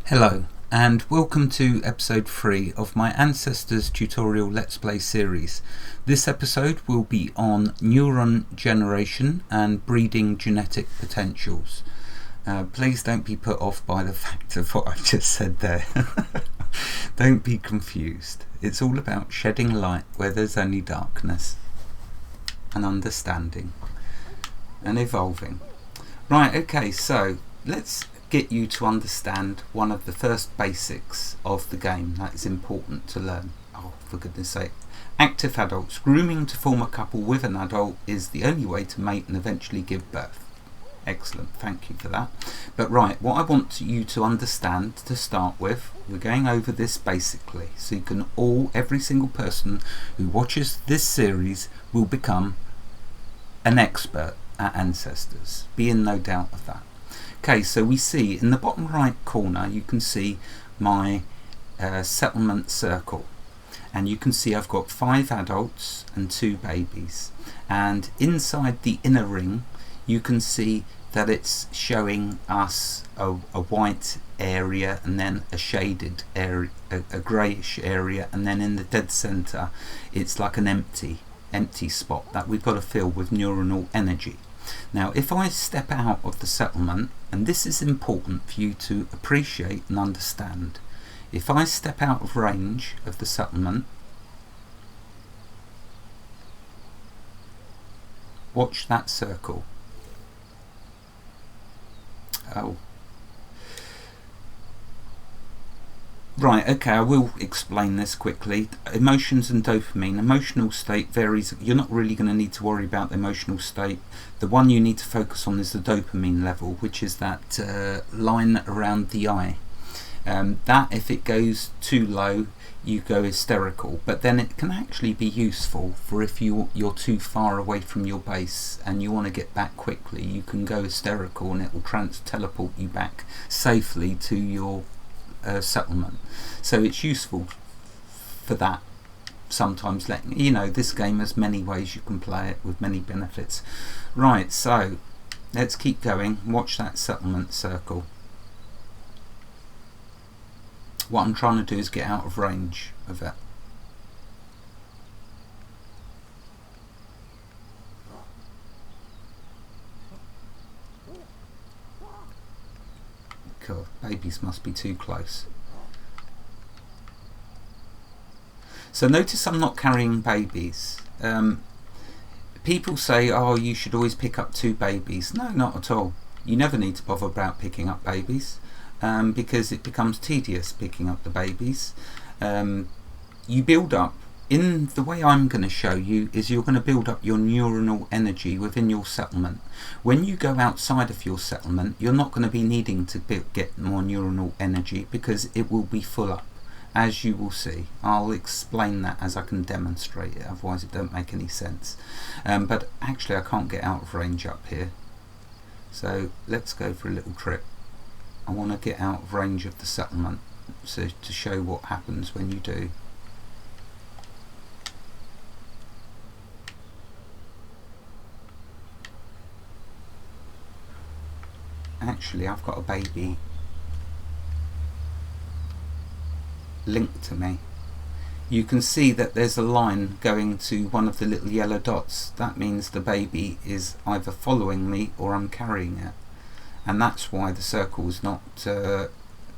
Hello and welcome to episode 3 of my Ancestors tutorial Let's Play series. This episode will be on neuron generation and breeding genetic potentials. Please don't be put off by the fact of what I just said there. Don't be confused. It's all about shedding light where there's only darkness, and understanding and evolving. Right, okay, so let's get you to understand one of the first basics of the game that is important to learn. Oh, for goodness sake. Active adults. Grooming to form a couple with an adult is the only way to mate and eventually give birth. Excellent, thank you for that. But right, what I want you to understand to start with, we're going over this basically, so you can every single person who watches this series will become an expert at Ancestors. Be in no doubt of that. Okay, so we see in the bottom right corner, you can see my settlement circle. And you can see I've got 5 adults and 2 babies. And inside the inner ring, you can see that it's showing us a white area and then a shaded area, a greyish area, and then in the dead centre it's like an empty spot that we've got to fill with neuronal energy. Now if I step out of the settlement, and this is important for you to appreciate and understand, if I step out of range of the settlement, watch that circle. Oh. Right, okay, I will explain this quickly. Emotions and dopamine. Emotional state varies. You're not really going to need to worry about the emotional state. The one you need to focus on is the dopamine level, which is that line around the eye. That, if it goes too low, you go hysterical. But then it can actually be useful for if you're too far away from your base and you want to get back quickly, you can go hysterical and it will teleport you back safely to your settlement. So it's useful for that. Sometimes letting this game has many ways you can play it with many benefits. Right, so let's keep going. Watch that settlement circle. What I'm trying to do is get out of range of it. God, babies must be too close. So notice I'm not carrying babies. People say, oh, you should always pick up 2 babies. No, not at all. You never need to bother about picking up babies because it becomes tedious picking up the babies. You build up, in the way I'm going to show you, is you're going to build up your neuronal energy within your settlement. When you go outside of your settlement, you're not going to be needing to get more neuronal energy because it will be full up, as you will see. I'll explain that as I can demonstrate it, otherwise it don't make any sense. But actually I can't get out of range up here, so let's go for a little trip. I want to get out of range of the settlement, so to show what happens when you do. Actually, I've got a baby linked to me. You can see that there's a line going to one of the little yellow dots. That means the baby is either following me or I'm carrying it, and that's why the circle is not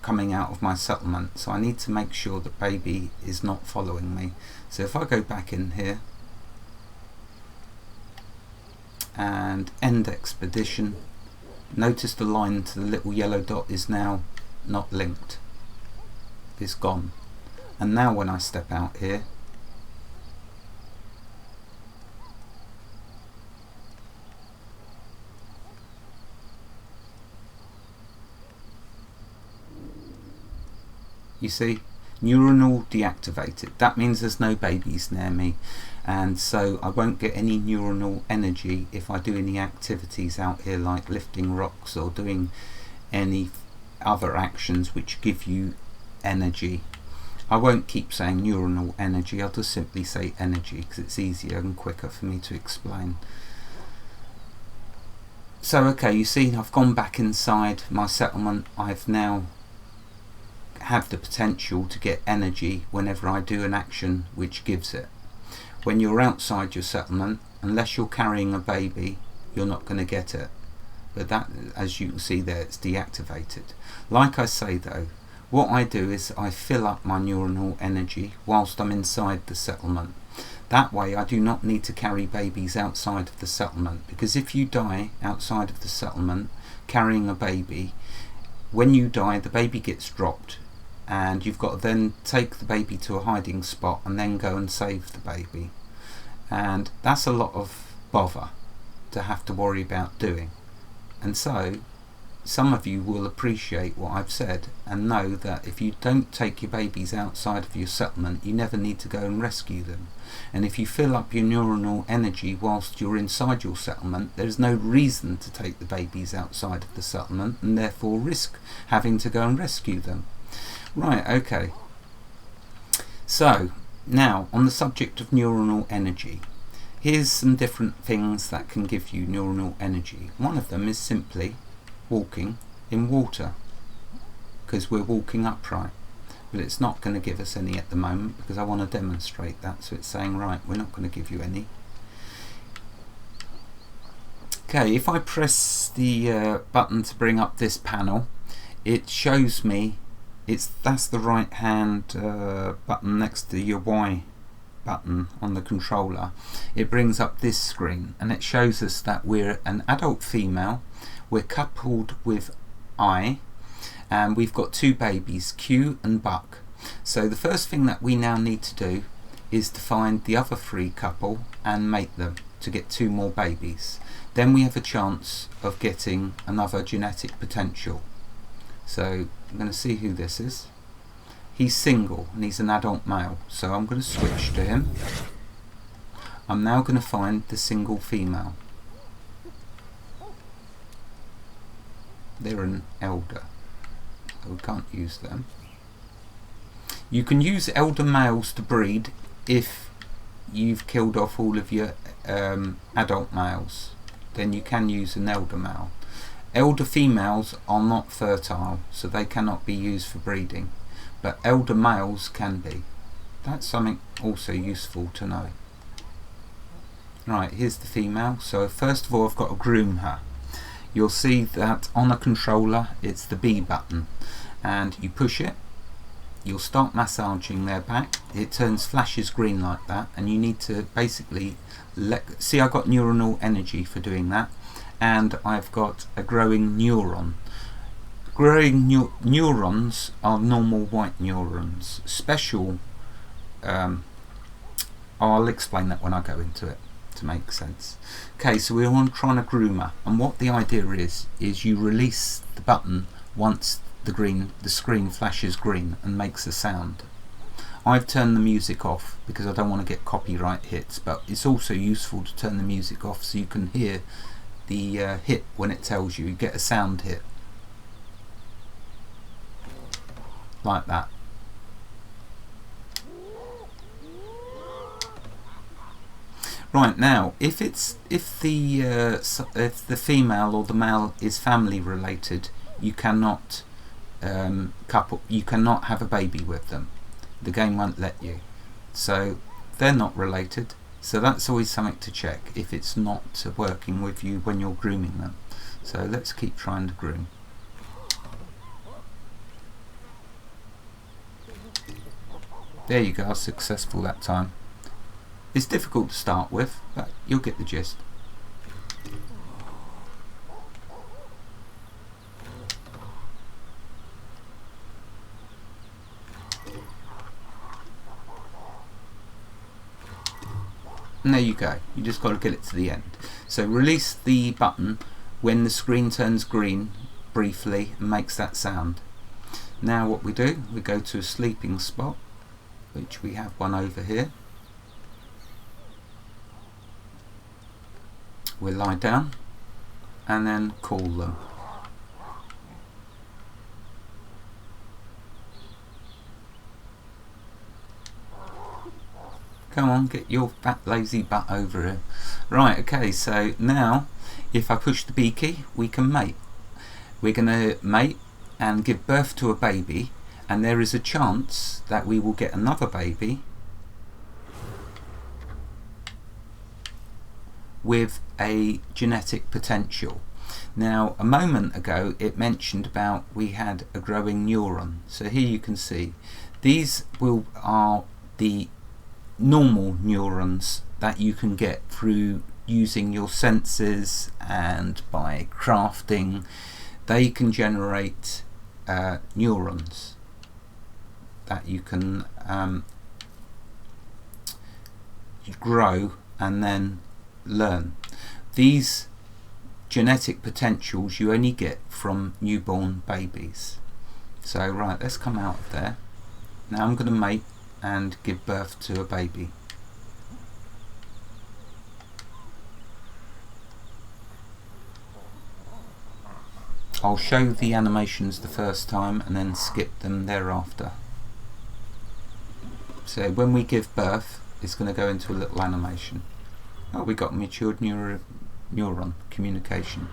coming out of my settlement. So I need to make sure that baby is not following me. So if I go back in here and end expedition, notice the line to the little yellow dot is now not linked. It's gone. And now when I step out here, you see, neuronal deactivated. That means there's no babies near me, and so I won't get any neuronal energy if I do any activities out here like lifting rocks or doing any other actions which give you energy. I won't keep saying neuronal energy, I'll just simply say energy because it's easier and quicker for me to explain. So okay, you see I've gone back inside my settlement. I've now have the potential to get energy whenever I do an action which gives it. When you're outside your settlement, unless you're carrying a baby, you're not going to get it. But that, as you can see there, it's deactivated. Like I say though, what I do is I fill up my neuronal energy whilst I'm inside the settlement. That way I do not need to carry babies outside of the settlement, because if you die outside of the settlement carrying a baby, when you die the baby gets dropped, and you've got to then take the baby to a hiding spot and then go and save the baby. And that's a lot of bother to have to worry about doing. And so some of you will appreciate what I've said and know that if you don't take your babies outside of your settlement, you never need to go and rescue them. And if you fill up your neuronal energy whilst you're inside your settlement, there's no reason to take the babies outside of the settlement and therefore risk having to go and rescue them. Right, okay. So now on the subject of neuronal energy, here's some different things that can give you neuronal energy. One of them is simply walking in water, because we're walking upright. But it's not going to give us any at the moment because I want to demonstrate that. So it's saying, right, we're not going to give you any. Okay, if I press the button to bring up this panel, it shows me that's the right hand button next to your Y button on the controller. It brings up this screen and it shows us that we're an adult female, we're coupled with I, and we've got two babies, Q and Buck. So the first thing that we now need to do is to find the other three couple and mate them to get two more babies. Then we have a chance of getting another genetic potential. So I'm going to see who this is. He's single and he's an adult male, so I'm going to switch to him. I'm now going to find the single female. They're an elder, so we can't use them. You can use elder males to breed if you've killed off all of your adult males. Then you can use an elder male. Elder females are not fertile, so they cannot be used for breeding, but elder males can be. That's something also useful to know. Right, here's the female. So first of all I've got to groom her. You'll see that on a controller it's the B button, and you push it, you'll start massaging their back. It flashes green like that, and you need to basically see I got neuronal energy for doing that, and I've got a growing neuron. Growing neurons are normal white neurons. Special, I'll explain that when I go into it to make sense. Okay, so we're on trying to groom her, and what the idea is you release the button once the screen flashes green and makes a sound. I've turned the music off because I don't want to get copyright hits, but it's also useful to turn the music off so you can hear the hit when it tells you get a sound hit like that. Right, now if the female or the male is family related, you cannot you cannot have a baby with them. The game won't let you. So they're not related. So that's always something to check if it's not working with you when you're grooming them. So let's keep trying to groom. There you go, successful that time. It's difficult to start with, but you'll get the gist. And there you go, you just got to get it to the end. So release the button when the screen turns green briefly and makes that sound. Now what we do, we go to a sleeping spot, which we have one over here. We'll lie down and then call them. Come on, get your fat lazy butt over here. Right, okay, so now if I push the B key we can mate. We're going to mate and give birth to a baby, and there is a chance that we will get another baby with a genetic potential. Now, a moment ago it mentioned about we had a growing neuron. So here you can see these are the normal neurons that you can get through using your senses, and by crafting they can generate neurons that you can grow and then learn. These genetic potentials you only get from newborn babies. So right, let's come out of there. Now I'm going to mate and give birth to a baby. I'll show the animations the first time and then skip them thereafter. So when we give birth, it's going to go into a little animation. Oh, we got matured neuron communication.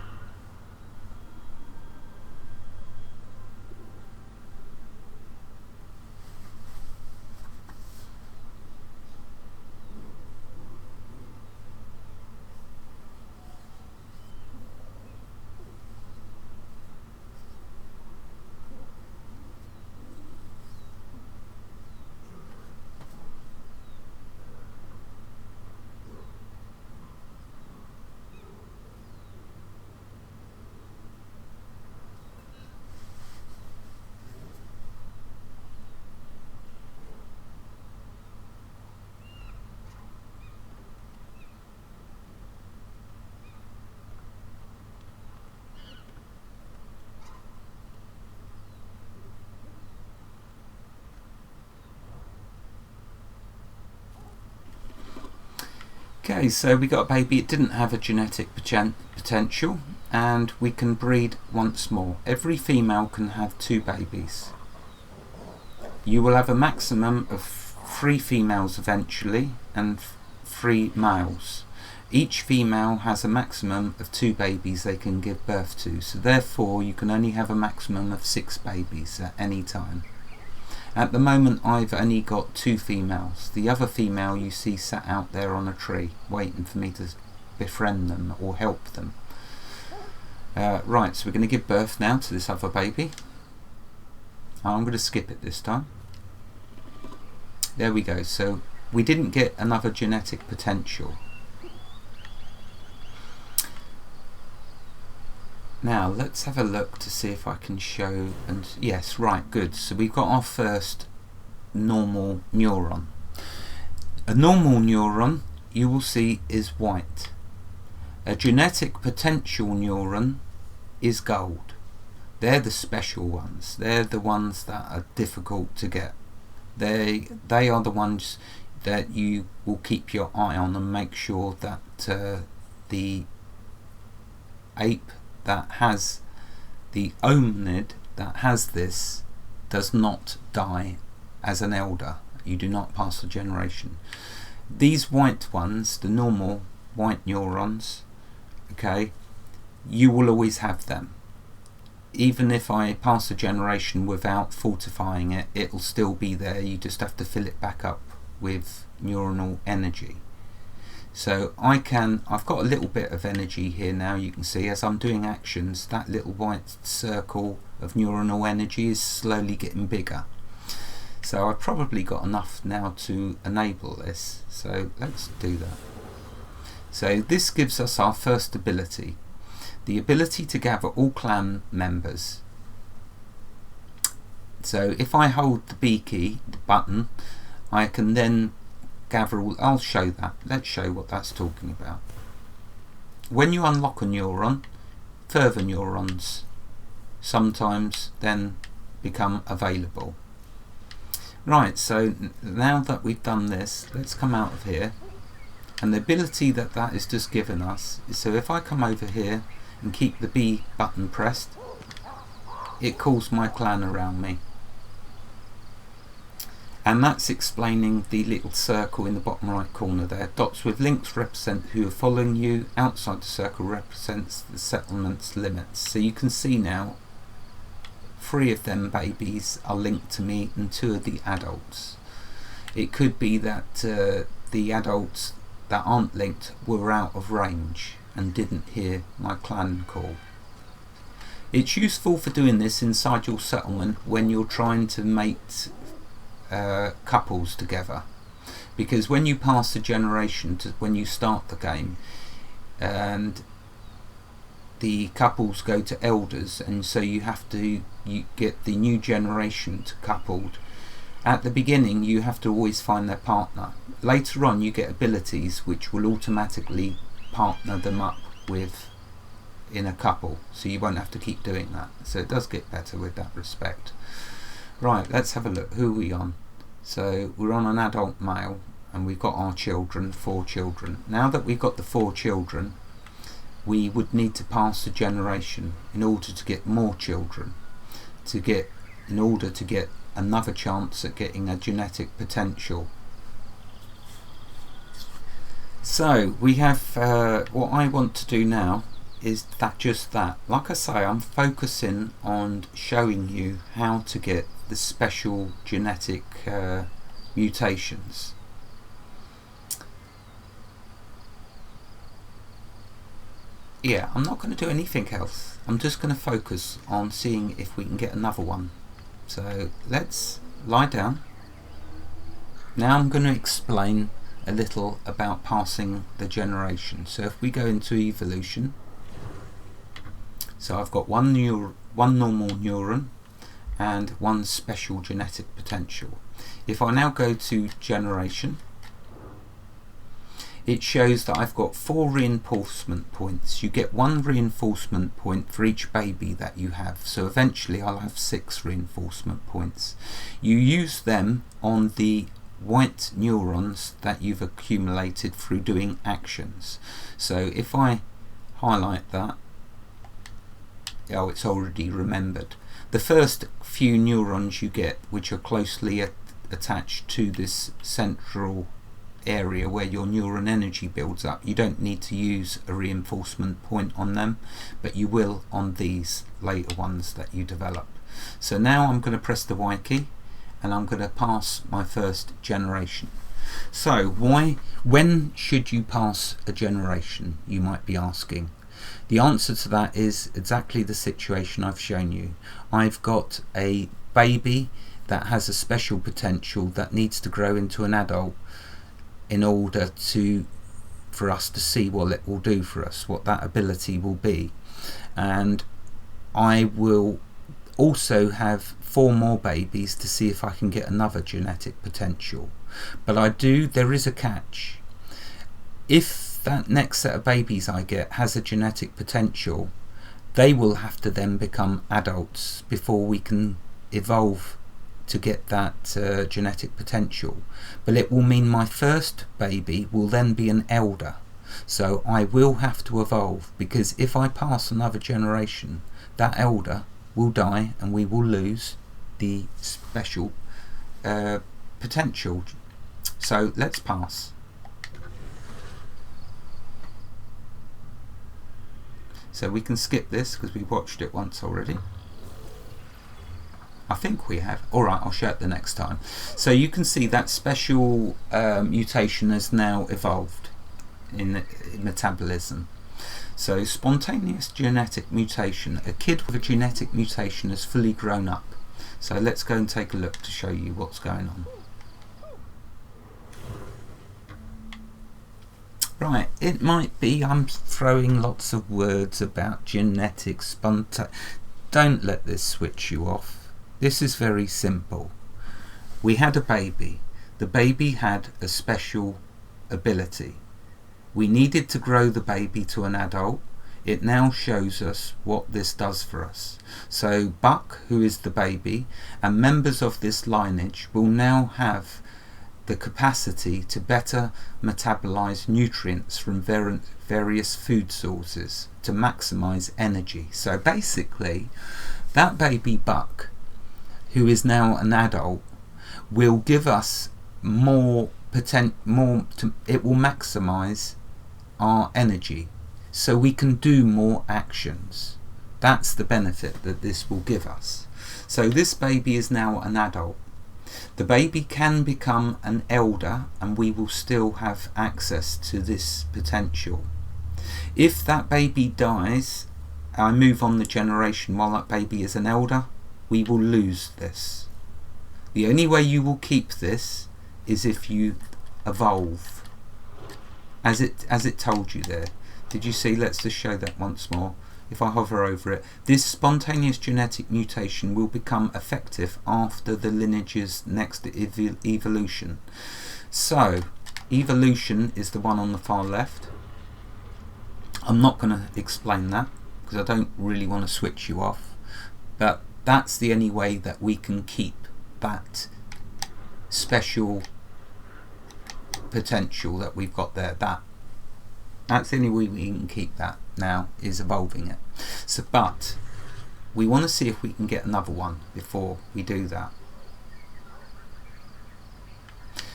Okay, so we got a baby. It didn't have a genetic potential, and we can breed once more. Every female can have 2 babies. You will have a maximum of 3 females eventually, and 3 males. Each female has a maximum of 2 babies they can give birth to, so therefore you can only have a maximum of 6 babies at any time. At the moment I've only got 2 females. The other female you see sat out there on a tree waiting for me to befriend them or help them. Right, so we're going to give birth now to this other baby. I'm going to skip it this time. There we go. So we didn't get another genetic potential. Now let's have a look to see if I can show, and yes, right, good. So we've got our first normal neuron. A normal neuron, you will see, is white. A genetic potential neuron is gold. They're the special ones. They're the ones that are difficult to get. They are the ones that you will keep your eye on and make sure that the ape that has the hominid that has this does not die as an elder. You do not pass a generation. These white ones, the normal white neurons, okay, you will always have them. Even if I pass a generation without fortifying it, it will still be there. You just have to fill it back up with neuronal energy. So I've got a little bit of energy here now. You can see as I'm doing actions, that little white circle of neuronal energy is slowly getting bigger. So I've probably got enough now to enable this. So let's do that. So this gives us our first ability. The ability to gather all clan members. So if I hold the B key, the button, I can then gather all. I'll show that. Let's show what that's talking about. When you unlock a neuron, further neurons sometimes then become available. Right, so now that we've done this, let's come out of here. And the ability that is just given us is, so if I come over here and keep the B button pressed, it calls my clan around me. And that's explaining the little circle in the bottom right corner there. Dots with links represent who are following you. Outside the circle represents the settlement's limits. So you can see now 3 of them babies are linked to me and 2 of the adults. It could be that the adults that aren't linked were out of range and didn't hear my clan call. It's useful for doing this inside your settlement when you're trying to mate couples together, because when you pass a generation to when you start the game, and the couples go to elders, and so you get the new generation to coupled. At the beginning you have to always find their partner. Later on you get abilities which will automatically partner them up with in a couple, so you won't have to keep doing that. So it does get better with that respect. Right, let's have a look. Who are we on? So we're on an adult male, and we've got our children, 4 children. Now that we've got the 4 children, we would need to pass a generation in order to get more children, in order to get another chance at getting a genetic potential. So we have what I want to do now is just that. Like I say, I'm focusing on showing you how to get the special genetic mutations. Yeah, I'm not going to do anything else. I'm just going to focus on seeing if we can get another one. So let's lie down. Now I'm going to explain a little about passing the generation. So if we go into evolution, so I've got one normal neuron and 1 special genetic potential. If I now go to generation, it shows that I've got 4 reinforcement points. You get 1 reinforcement point for each baby that you have, so eventually I'll have 6 reinforcement points. You use them on the white neurons that you've accumulated through doing actions. So if I highlight that, oh, it's already remembered. The first few neurons you get, which are closely attached to this central area where your neuron energy builds up, you don't need to use a reinforcement point on them, but you will on these later ones that you develop. So now I'm going to press the Y key and I'm going to pass my first generation. So when should you pass a generation, you might be asking. The answer to that is exactly the situation I've shown you. I've got a baby that has a special potential that needs to grow into an adult in order for us to see what it will do for us, what that ability will be. And I will also have 4 more babies to see if I can get another genetic potential. But there is a catch. If that next set of babies I get has a genetic potential, they will have to then become adults before we can evolve to get that genetic potential. But it will mean my first baby will then be an elder, so I will have to evolve, because if I pass another generation, that elder will die and we will lose the special potential. So let's pass. So we can skip this because we watched it once already. I think we have. Alright, I'll show it the next time. So you can see that special mutation has now evolved in metabolism. So spontaneous genetic mutation. A kid with a genetic mutation has fully grown up. So let's go and take a look to show you what's going on. Right, it might be I'm throwing lots of words about genetics, don't let this switch you off. This is very simple. We had a baby. The baby had a special ability. We needed to grow the baby to an adult. It now shows us what this does for us. So Buck, who is the baby, and members of this lineage will now have the capacity to better metabolize nutrients from various food sources to maximize energy. So basically, that baby Buck, who is now an adult, will give us it will maximize our energy so we can do more actions. That's the benefit that this will give us. So this baby is now an adult. The baby can become an elder and we will still have access to this potential. If that baby dies, I move on the generation while that baby is an elder, we will lose this. The only way you will keep this is if you evolve. As it told you there. Did you see? Let's just show that once more. If I hover over it, this spontaneous genetic mutation will become effective after the lineage's next evolution. So, evolution is the one on the far left. I'm not going to explain that because I don't really want to switch you off, but that's the only way that we can keep that special potential that we've got there. That's the only way we can keep that now, is evolving it. So, but we want to see if we can get another one before we do that.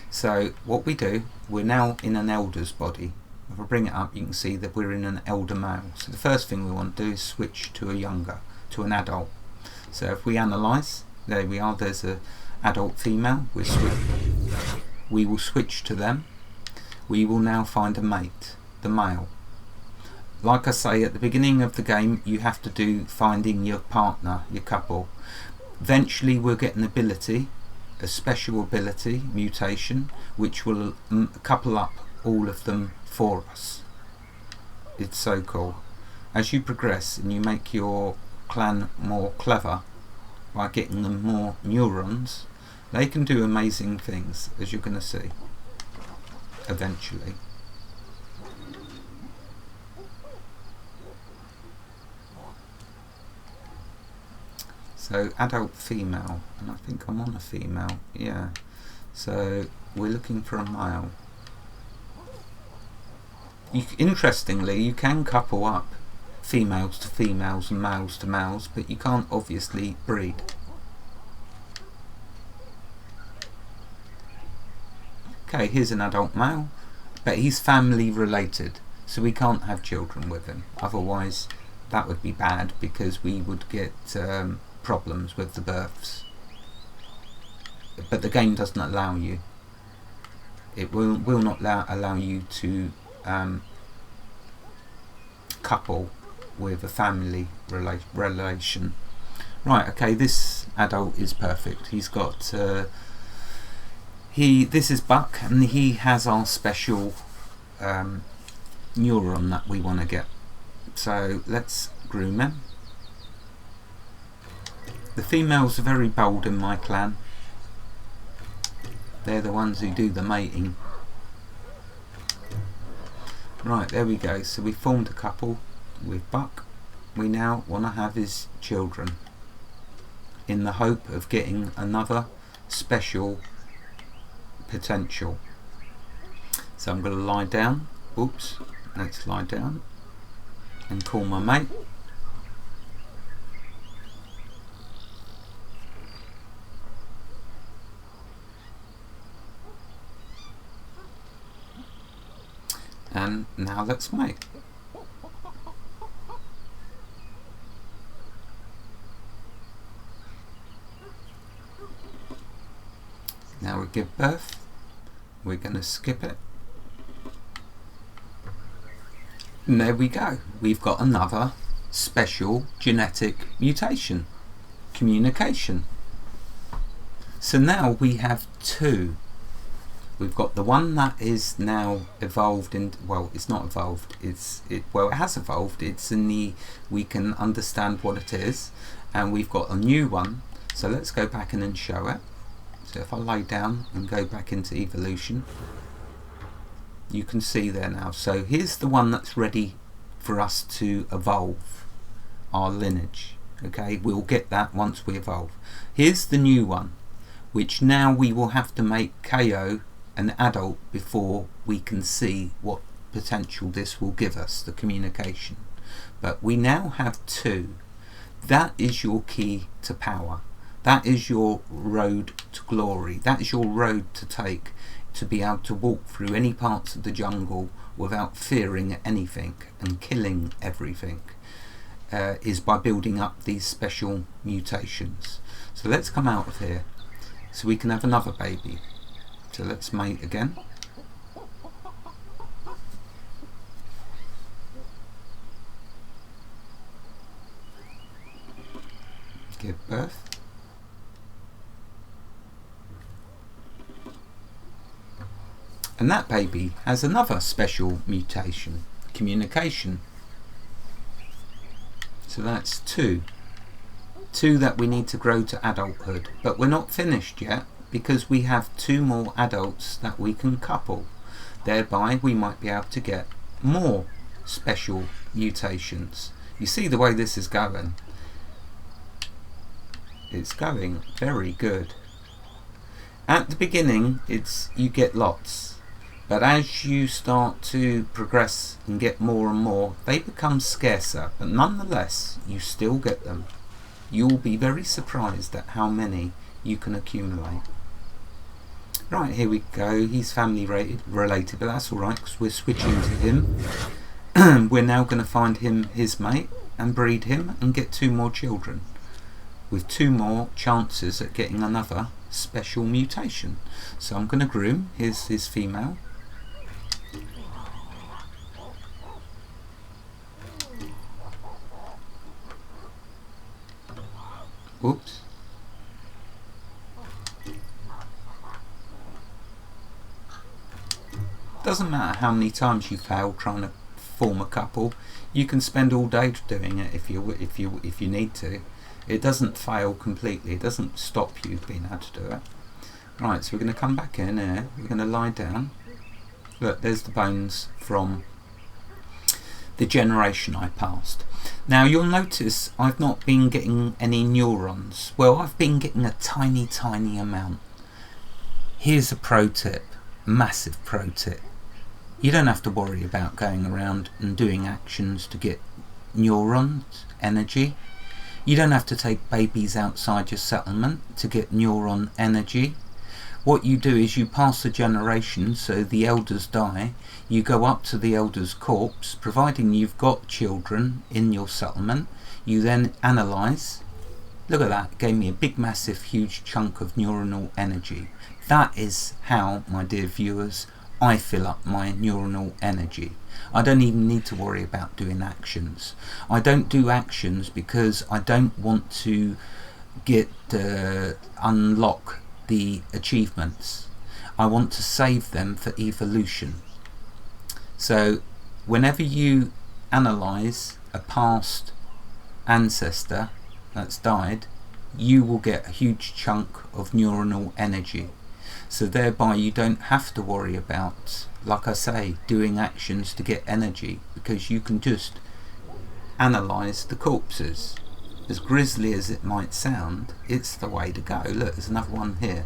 So what we do, we're now in an elder's body. If I bring it up, you can see that we're in an elder male. So the first thing we want to do is switch to an adult. So if we analyse, there we are, there's a adult female. We will switch to them. We will now find a mate, the male. Like I say, at the beginning of the game you have to do finding your partner, your couple. Eventually we'll get an ability, a special ability, mutation, which will couple up all of them for us. It's so cool. As you progress and you make your clan more clever by getting them more neurons, they can do amazing things, as you're going to see eventually. So adult female, and I think I'm on a female, yeah. So we're looking for a male. Interestingly, you can couple up females to females and males to males, but you can't obviously breed. Okay, here's an adult male, but he's family related, so we can't have children with him. Otherwise that would be bad, because we would get problems with the births. But the game doesn't allow you. It will not allow you to couple with a family relation. Right, okay, this adult is perfect. He's got this is Buck, and he has our special neuron that we want to get. So let's groom him. The females are very bold in my clan. They're the ones who do the mating. Right, there we go. So we formed a couple with Buck. We now want to have his children, in the hope of getting another special potential. So I'm going to lie down. Oops, let's lie down and call my mate. And now let's mate. Now we give birth. We're going to skip it. And there we go. We've got another special genetic mutation. Communication. So now we have two. We've got the one that is now evolved in, well, it's not evolved, it has evolved, it's in the, we can understand what it is, and we've got a new one. So let's go back in and show it. So if I lay down and go back into evolution, you can see there now. So here's the one that's ready for us to evolve our lineage. Okay, we'll get that once we evolve. Here's the new one, which now we will have to make KO an adult before we can see what potential this will give us, the communication. But we now have two. That is your key to power. That is your road to glory. That is your road to take, to be able to walk through any parts of the jungle without fearing anything and killing everything. is by building up these special mutations. So let's come out of here so we can have another baby. So let's mate again. Give birth. And that baby has another special mutation, communication. So that's two that we need to grow to adulthood. But we're not finished yet, because we have 2 more adults that we can couple. Thereby we might be able to get more special mutations. You see the way this is going? It's going very good. At the beginning, you get lots. But as you start to progress and get more and more, they become scarcer. But nonetheless, you still get them. You'll be very surprised at how many you can accumulate. Right, here we go. He's family related, but that's alright, because we're switching to him. We're now going to find him his mate and breed him and get 2 more children, with 2 more chances at getting another special mutation. So I'm going to groom. Here's his female. Oops. Doesn't matter how many times you fail trying to form a couple. You can spend all day doing it if you need to. It doesn't fail completely. It doesn't stop you being able to do it. Right, so we're going to come back in here. We're going to lie down. Look, there's the bones from the generation I passed. Now you'll notice I've not been getting any neurons. Well, I've been getting a tiny amount. Here's a pro tip, massive pro tip. You don't have to worry about going around and doing actions to get neurons, energy. You don't have to take babies outside your settlement to get neuron energy. What you do is you pass the generation, so the elders die. You go up to the elder's corpse, providing you've got children in your settlement. You then analyse. Look at that, it gave me a big massive huge chunk of neuronal energy. That is how, my dear viewers, I fill up my neuronal energy. I don't even need to worry about doing actions. I don't do actions because I don't want to unlock the achievements. I want to save them for evolution. So whenever you analyse a past ancestor that's died, you will get a huge chunk of neuronal energy. So thereby you don't have to worry about, like I say, doing actions to get energy, because you can just analyse the corpses. As grisly as it might sound, it's the way to go. Look, there's another one here.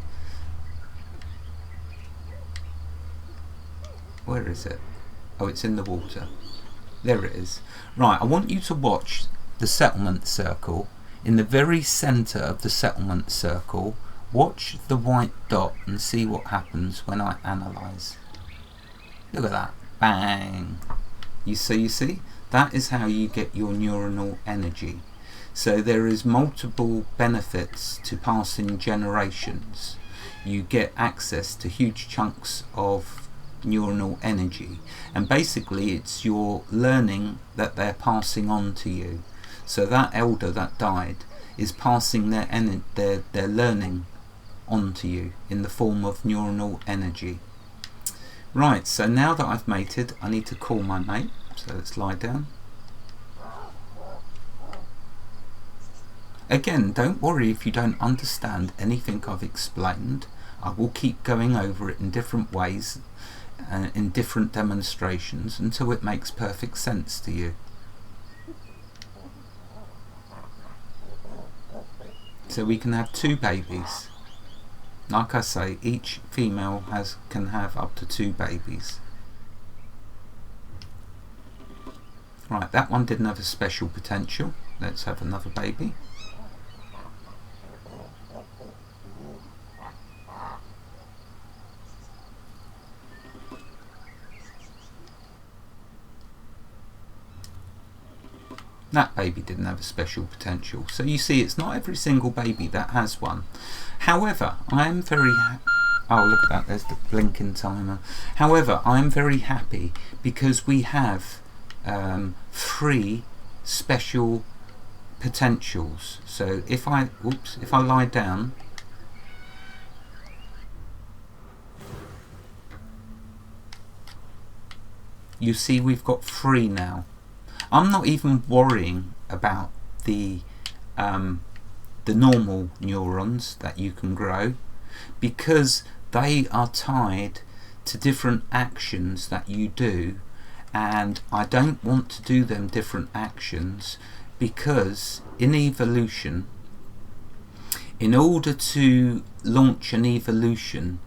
Where is it? Oh, it's in the water. There it is. Right, I want you to watch the settlement circle. In the very centre of the settlement circle, watch the white dot and see what happens when I analyse. Look at that. Bang! You see? That is how you get your neuronal energy. So there is multiple benefits to passing generations. You get access to huge chunks of neuronal energy, and basically it's your learning that they're passing on to you. So that elder that died is passing their learning on to you in the form of neuronal energy. Right, so now that I've mated, I need to call my mate. So let's lie down. Again, don't worry if you don't understand anything I've explained. I will keep going over it in different ways and in different demonstrations until it makes perfect sense to you. So we can have 2 babies. Like I say, each female can have up to 2 babies. Right, that one didn't have a special potential. Let's have another baby. That baby didn't have a special potential. So you see, it's not every single baby that has one. However, I am very oh, look at that, there's the blinking timer. However, I am very happy because we have 3 special potentials. So if I lie down, you see we've got 3 now. I'm not even worrying about the normal neurons that you can grow, because they are tied to different actions that you do, and I don't want to do them different actions, because in evolution, in order to launch an evolution,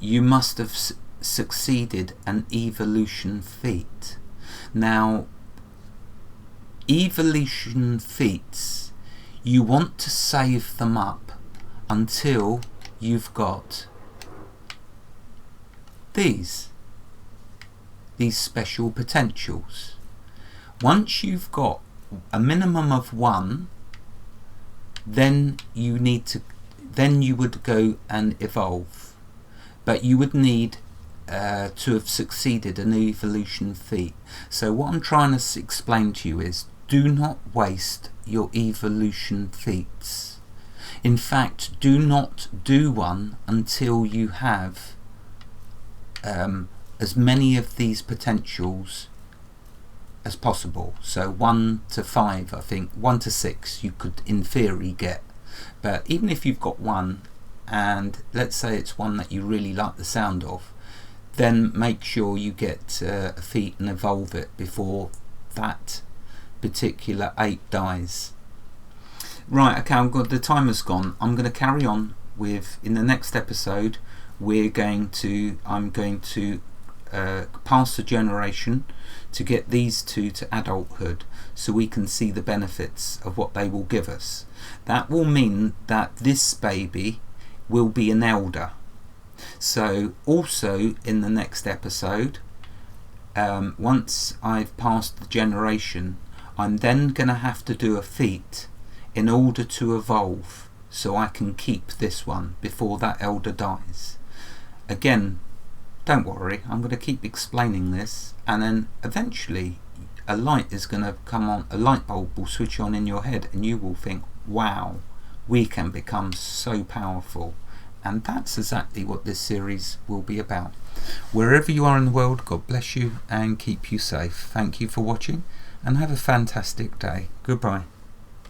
you must have succeeded an evolution feat. Now, evolution feats, you want to save them up until you've got these special potentials. Once you've got a minimum of 1, then you would go and evolve, but you would need to have succeeded an evolution feat. So what I'm trying to explain to you is, do not waste your evolution feats. In fact, do not do one until you have as many of these potentials as possible. So 1 to 5, I think 1 to 6 you could in theory get, but even if you've got 1, and let's say it's one that you really like the sound of, then make sure you get a feat and evolve it before that particular ape dies. Right, okay, the timer's gone. I'm going to carry on with, in the next episode, I'm going to pass a generation to get these 2 to adulthood, so we can see the benefits of what they will give us. That will mean that this baby will be an elder. So also in the next episode, once I've passed the generation, I'm then going to have to do a feat in order to evolve, so I can keep this one before that elder dies. Again, don't worry, I'm going to keep explaining this, and then eventually a light is going to come on, a light bulb will switch on in your head, and you will think, wow, we can become so powerful. And that's exactly what this series will be about. Wherever you are in the world, God bless you and keep you safe. Thank you for watching, and have a fantastic day. Goodbye.